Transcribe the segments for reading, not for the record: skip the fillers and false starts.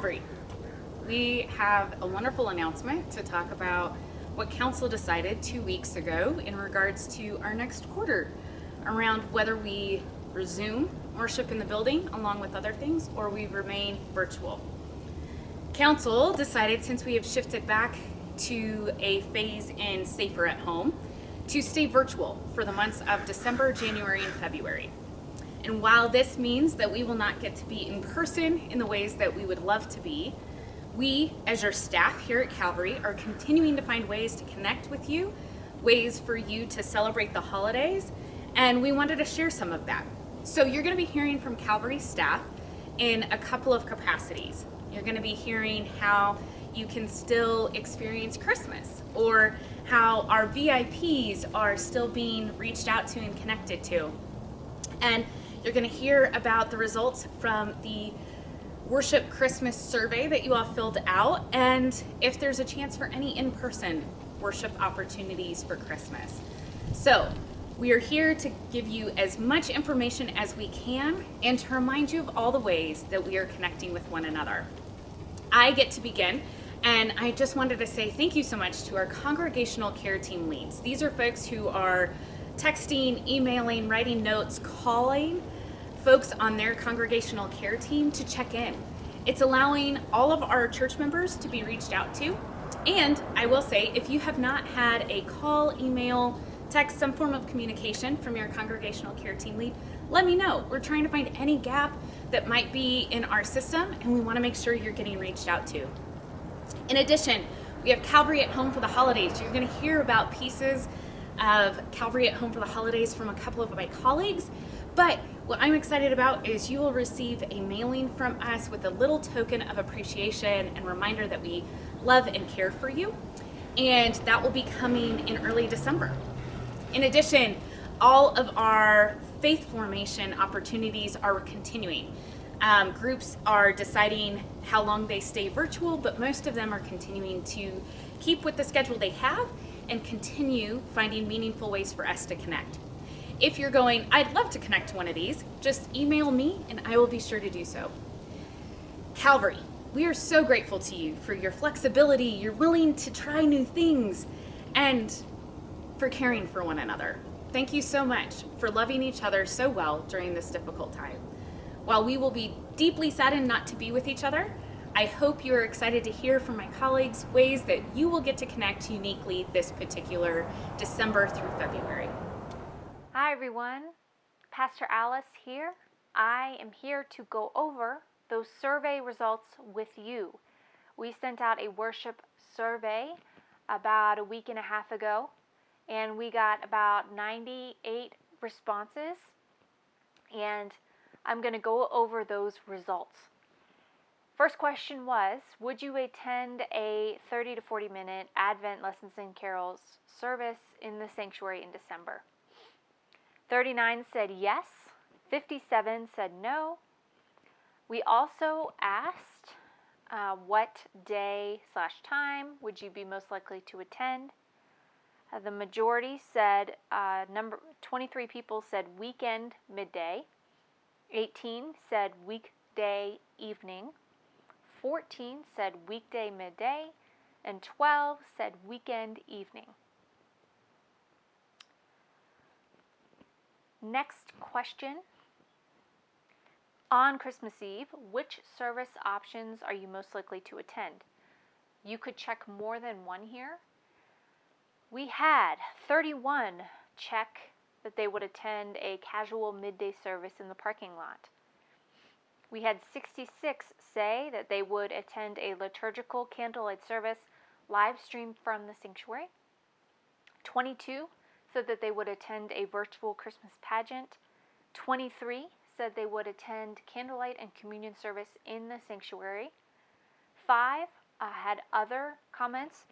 Calvary, we have a wonderful announcement to talk about what Council decided 2 weeks ago in regards to our next quarter around whether we resume worship in the building along with other things or we remain virtual. Council decided, since we have shifted back to a phase in safer at home, to stay virtual for the months of December, January, and February. And while this means that we will not get to be in person in the ways that we would love to be, we, as your staff here at Calvary, are continuing to find ways to connect with you, ways for you to celebrate the holidays, and we wanted to share some of that. So you're going to be hearing from Calvary staff in a couple of capacities. You're going to be hearing how you can still experience Christmas, or how our VIPs are still being reached out to and connected to. And you're going to hear about the results from the Worship Christmas survey that you all filled out, and if there's a chance for any in-person worship opportunities for Christmas. So we are here to give you as much information as we can and to remind you of all the ways that we are connecting with one another. I get to begin, and I just wanted to say thank you so much to our congregational care team leads. These are folks who are texting, emailing, writing notes, calling folks on their congregational care team to check in. It's allowing all of our church members to be reached out to. And I will say, if you have not had a call, email, text, some form of communication from your congregational care team lead, let me know. We're trying to find any gap that might be in our system, and we want to make sure you're getting reached out to. In addition, we have Calvary at Home for the holidays. You're going to hear about pieces of Calvary at Home for the holidays from a couple of my colleagues, but what I'm excited about is you will receive a mailing from us with a little token of appreciation and reminder that we love and care for you, and that will be coming in early December. In addition, all of our faith formation opportunities are continuing. Groups are deciding how long they stay virtual, but most of them are continuing to keep with the schedule they have and continue finding meaningful ways for us to connect. If you're going, I'd love to connect to one of these, just email me and I will be sure to do so. Calvary, we are so grateful to you for your flexibility, you're willing to try new things, and for caring for one another. Thank you so much for loving each other so well during this difficult time. While we will be deeply saddened not to be with each other, I hope you are excited to hear from my colleagues ways that you will get to connect uniquely this particular December through February. Hi everyone, Pastor Alice here. I am here to go over those survey results with you. We sent out a worship survey about a week and a half ago, and we got about 98 responses, and I'm going to go over those results. First question was, would you attend a 30 to 40 minute Advent Lessons and Carols service in the sanctuary in December? 39 said yes, 57 said no. We also asked what day/time would you be most likely to attend. The majority said, 23 people said weekend midday, 18 said weekday evening, 14 said weekday midday, and 12 said weekend evening. Next question. On Christmas Eve, which service options are you most likely to attend? You could check more than one here. We had 31 check that they would attend a casual midday service in the parking lot. We had 66 say that they would attend a liturgical candlelight service live streamed from the sanctuary. 22 said that they would attend a virtual Christmas pageant. 23 said they would attend candlelight and communion service in the sanctuary. 5 had other comments,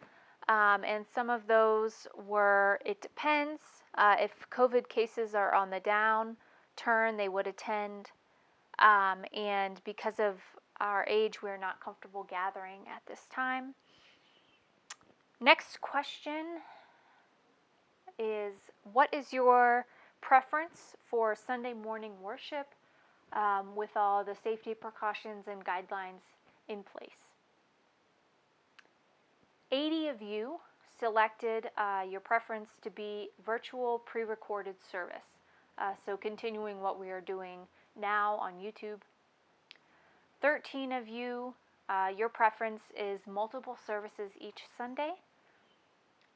and some of those were, it depends. If COVID cases are on the downturn, they would attend. And because of our age, we're not comfortable gathering at this time. Next question is, what is your preference for Sunday morning worship with all the safety precautions and guidelines in place. 80 of you selected your preference to be virtual pre-recorded service. So continuing what we are doing now on YouTube. 13 of you, your preference is multiple services each Sunday.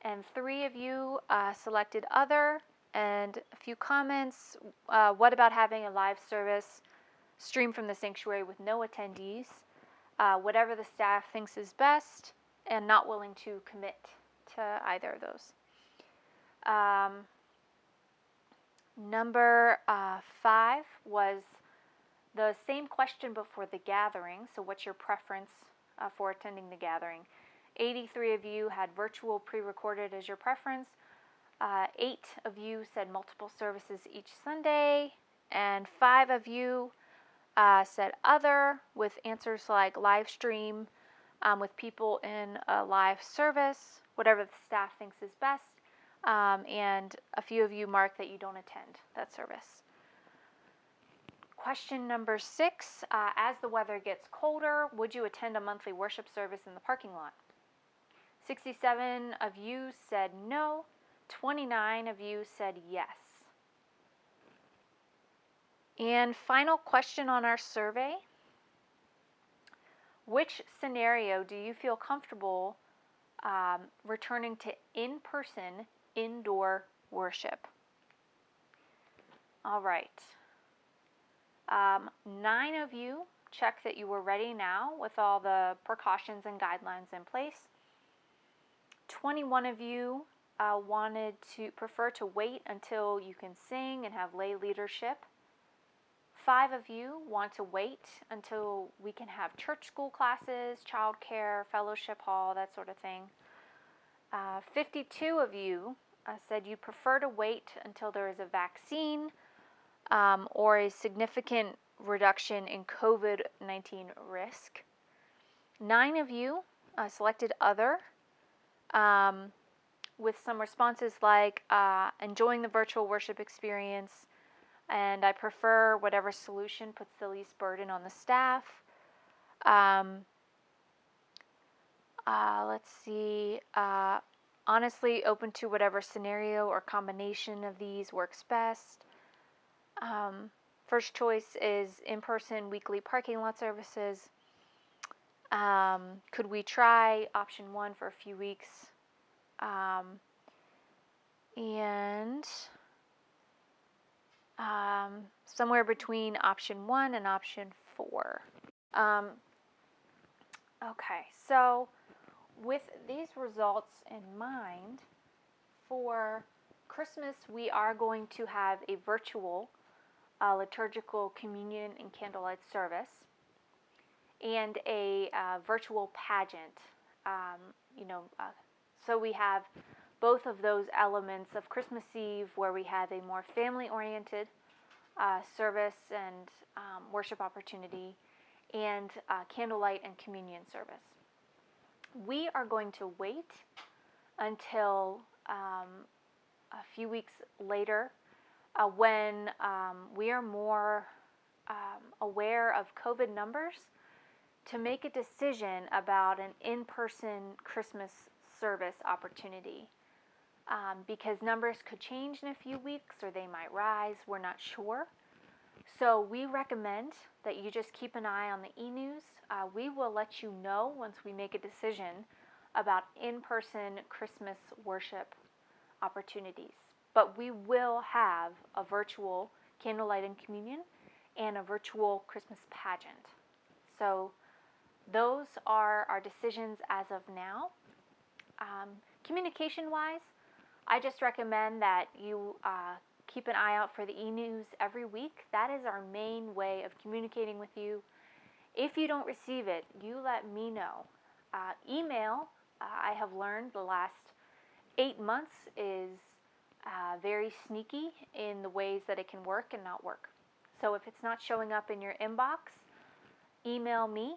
And 3 of you selected other, and a few comments. What about having a live service streamed from the sanctuary with no attendees? Whatever the staff thinks is best, and not willing to commit to either of those. Number 5 was the same question but for the gathering. So what's your preference for attending the gathering? 83 of you had virtual pre-recorded as your preference. 8 of you said multiple services each Sunday. And 5 of you said other, with answers like live stream with people in a live service, whatever the staff thinks is best. And a few of you marked that you don't attend that service. Question number 6, as the weather gets colder, would you attend a monthly worship service in the parking lot? 67 of you said no. 29 of you said yes. And final question on our survey. Which scenario do you feel comfortable returning to in-person indoor worship? All right. 9 of you checked that you were ready now with all the precautions and guidelines in place. 21 of you prefer to wait until you can sing and have lay leadership. 5 of you want to wait until we can have church school classes, childcare, fellowship hall, that sort of thing. 52 of you said you prefer to wait until there is a vaccine or a significant reduction in COVID-19 risk. 9 of you selected other, with some responses like enjoying the virtual worship experience, and I prefer whatever solution puts the least burden on the staff. Let's see. Honestly, open to whatever scenario or combination of these works best. First choice is in-person weekly parking lot services. Could we try option 1 for a few weeks? And somewhere between option 1 and option 4. Okay, so with these results in mind, for Christmas we are going to have a virtual liturgical communion and candlelight service and a virtual pageant. So we have both of those elements of Christmas Eve, where we have a more family-oriented service and worship opportunity, and candlelight and communion service. We are going to wait until a few weeks later when we are more aware of COVID numbers to make a decision about an in-person Christmas service opportunity. Because numbers could change in a few weeks or they might rise, we're not sure. So we recommend that you just keep an eye on the e-news. We will let you know once we make a decision about in-person Christmas worship opportunities. But we will have a virtual candlelight and communion and a virtual Christmas pageant. So those are our decisions as of now. Communication-wise, I just recommend that you keep an eye out for the e-news every week. That is our main way of communicating with you. If you don't receive it, you let me know. Email, I have learned the last 8 months, is very sneaky in the ways that it can work and not work. So if it's not showing up in your inbox, email me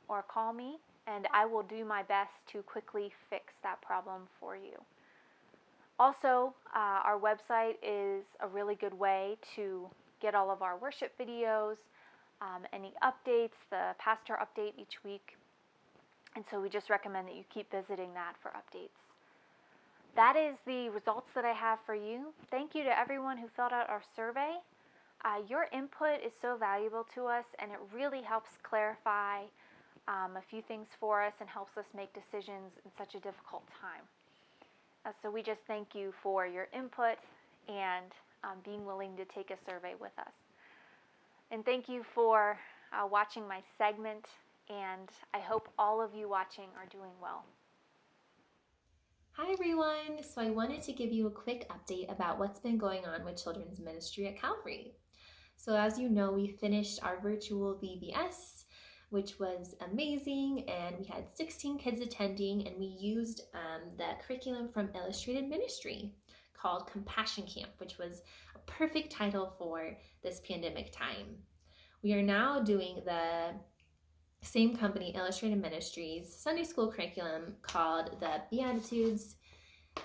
or call me, and I will do my best to quickly fix that problem for you. Also, our website is a really good way to get all of our worship videos, any updates, the pastor update each week. And so we just recommend that you keep visiting that for updates. That is the results that I have for you. Thank you to everyone who filled out our survey. Your input is so valuable to us, and it really helps clarify a few things for us and helps us make decisions in such a difficult time. So we just thank you for your input and being willing to take a survey with us. And thank you for watching my segment, and I hope all of you watching are doing well. Hi everyone! So I wanted to give you a quick update about what's been going on with children's ministry at Calvary. So as you know, we finished our virtual VBS, which was amazing, and we had 16 kids attending, and we used the curriculum from Illustrated Ministry called Compassion Camp, which was a perfect title for this pandemic time. We are now doing the same company, Illustrated Ministries, Sunday school curriculum called the Beatitudes.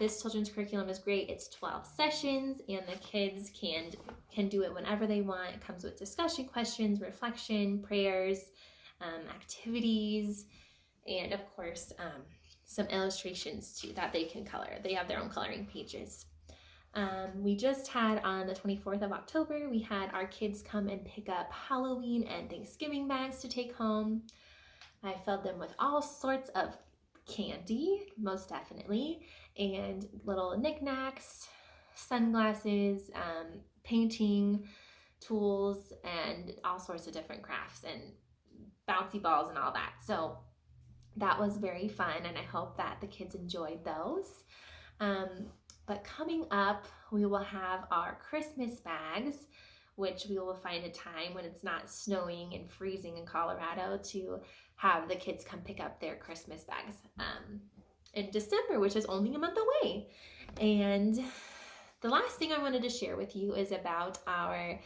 This children's curriculum is great. It's 12 sessions, and the kids can do it whenever they want. It comes with discussion questions, reflection, prayers, activities, and of course, some illustrations too that they can color. They have their own coloring pages. We just had on the 24th of October, we had our kids come and pick up Halloween and Thanksgiving bags to take home. I filled them with all sorts of candy, most definitely, and little knickknacks, sunglasses, painting tools, and all sorts of different crafts and bouncy balls and all that. So that was very fun, and I hope that the kids enjoyed those. But coming up, we will have our Christmas bags, which we will find a time when it's not snowing and freezing in Colorado to have the kids come pick up their Christmas bags in December, which is only a month away. And the last thing I wanted to share with you is about our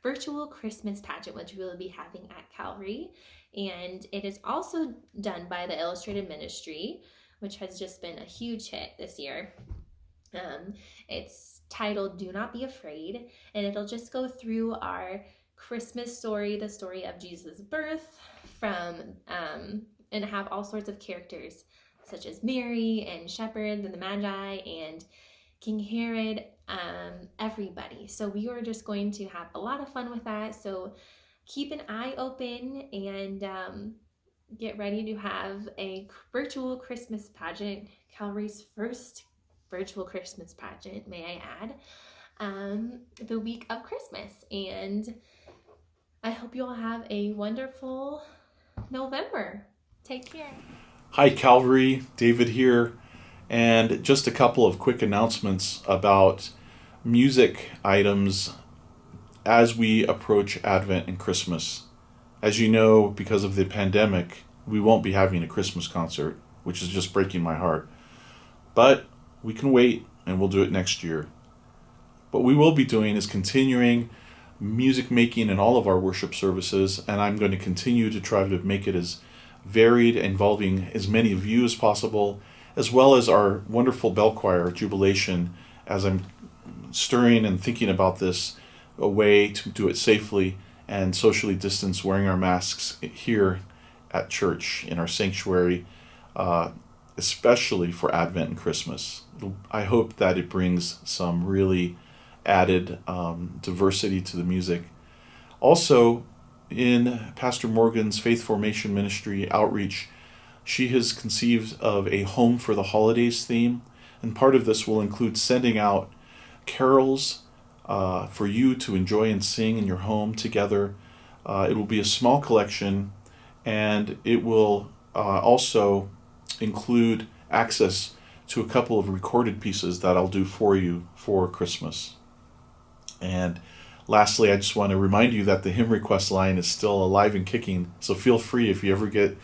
virtual Christmas pageant, which we will be having at Calvary. And it is also done by the Illustrated Ministry, which has just been a huge hit this year. It's titled Do Not Be Afraid, and it'll just go through our Christmas story, the story of Jesus' birth, and have all sorts of characters such as Mary and shepherds and the Magi and King Herod, everybody. So we are just going to have a lot of fun with that. So keep an eye open and get ready to have a virtual Christmas pageant, Calvary's first virtual Christmas pageant, may I add, the week of Christmas. And I hope you all have a wonderful November. Take care. Hi, Calvary. David here. And just a couple of quick announcements about music items as we approach Advent and Christmas. As you know, because of the pandemic, we won't be having a Christmas concert, which is just breaking my heart. But we can wait, and we'll do it next year. What we will be doing is continuing music making in all of our worship services, and I'm going to continue to try to make it as varied, involving as many of you as possible, as well as our wonderful bell choir, Jubilation, as I'm stirring and thinking about this, a way to do it safely and socially distanced, wearing our masks here at church in our sanctuary, especially for Advent and Christmas. I hope that it brings some really added diversity to the music. Also, in Pastor Morgan's Faith Formation Ministry outreach, she has conceived of a Home for the Holidays theme, and part of this will include sending out carols for you to enjoy and sing in your home together. It will be a small collection, and it will also include access to a couple of recorded pieces that I'll do for you for Christmas. And lastly, I just want to remind you that the hymn request line is still alive and kicking, so feel free, if you ever get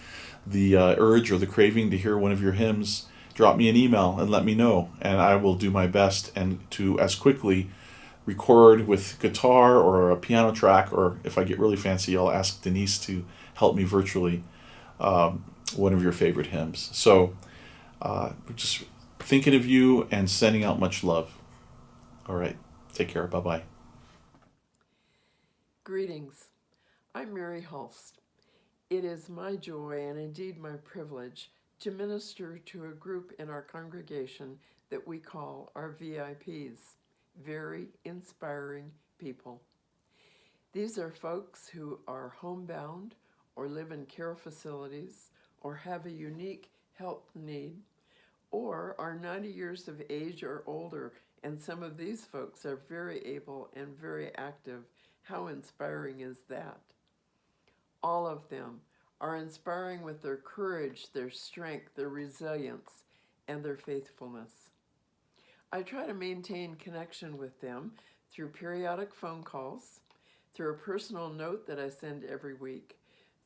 the urge or the craving to hear one of your hymns, drop me an email and let me know, and I will do my best and to as quickly record with guitar or a piano track, or if I get really fancy, I'll ask Denise to help me virtually one of your favorite hymns. So we're just thinking of you and sending out much love. All right, take care. Bye-bye. Greetings. I'm Mary Holst. It is my joy and indeed my privilege to minister to a group in our congregation that we call our VIPs, very inspiring people. These are folks who are homebound or live in care facilities or have a unique health need or are 90 years of age or older, and some of these folks are very able and very active. How inspiring is that? All of them are inspiring with their courage, their strength, their resilience, and their faithfulness. I try to maintain connection with them through periodic phone calls, through a personal note that I send every week,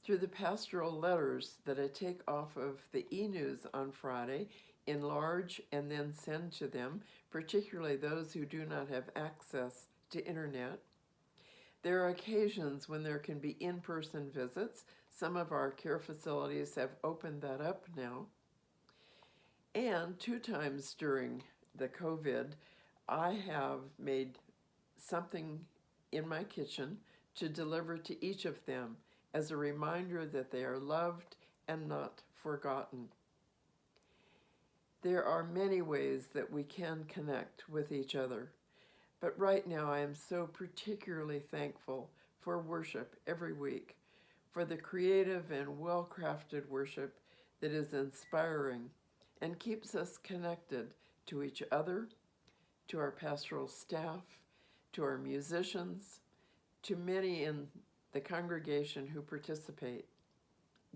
through the pastoral letters that I take off of the e-news on Friday, enlarge and then send to them, particularly those who do not have access to internet. There are occasions when there can be in-person visits. Some of our care facilities have opened that up now. And 2 times during the COVID, I have made something in my kitchen to deliver to each of them as a reminder that they are loved and not forgotten. There are many ways that we can connect with each other, but right now I am so particularly thankful for worship every week, for the creative and well-crafted worship that is inspiring and keeps us connected to each other, to our pastoral staff, to our musicians, to many in the congregation who participate.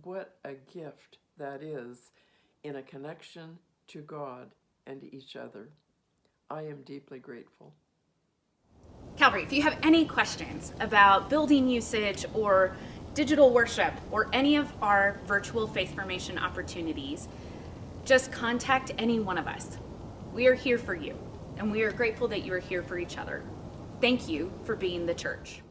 What a gift that is in a connection to God and each other. I am deeply grateful. Calvary, if you have any questions about building usage or digital worship or any of our virtual faith formation opportunities, just contact any one of us. We are here for you, and we are grateful that you are here for each other. Thank you for being the church.